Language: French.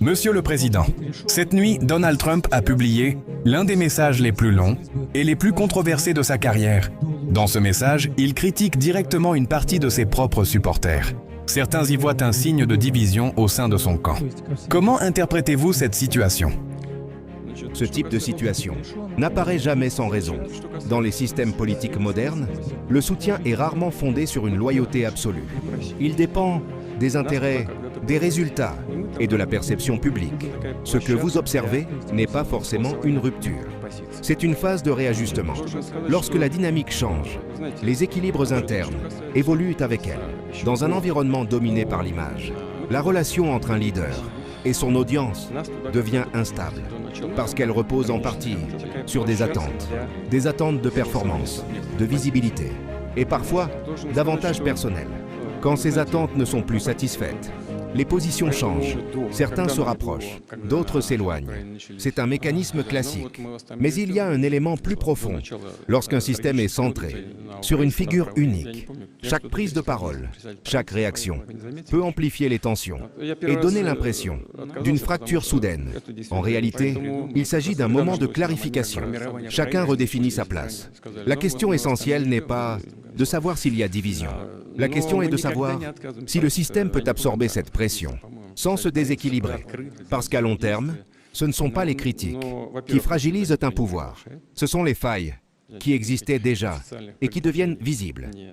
Monsieur le Président, cette nuit, Donald Trump a publié l'un des messages les plus longs et les plus controversés de sa carrière. Dans ce message, il critique directement une partie de ses propres supporters. Certains y voient un signe de division au sein de son camp. Comment interprétez-vous cette situation ? Ce type de situation n'apparaît jamais sans raison. Dans les systèmes politiques modernes, le soutien est rarement fondé sur une loyauté absolue. Il dépend des intérêts, des résultats et de la perception publique. Ce que vous observez n'est pas forcément une rupture. C'est une phase de réajustement. Lorsque la dynamique change, les équilibres internes évoluent avec elle. Dans un environnement dominé par l'image, la relation entre un leader et son audience devient instable parce qu'elle repose en partie sur des attentes de performance, de visibilité et parfois d'avantages personnels. Quand ces attentes ne sont plus satisfaites, les positions changent. Certains se rapprochent, d'autres s'éloignent. C'est un mécanisme classique. Mais il y a un élément plus profond. Lorsqu'un système est centré sur une figure unique, chaque prise de parole, chaque réaction peut amplifier les tensions et donner l'impression d'une fracture soudaine. En réalité, il s'agit d'un moment de clarification. Chacun redéfinit sa place. La question essentielle n'est pas de savoir s'il y a division. La question est de savoir si le système peut absorber cette pression sans se déséquilibrer. Parce qu'à long terme, ce ne sont pas les critiques qui fragilisent un pouvoir. Ce sont les failles qui existaient déjà et qui deviennent visibles.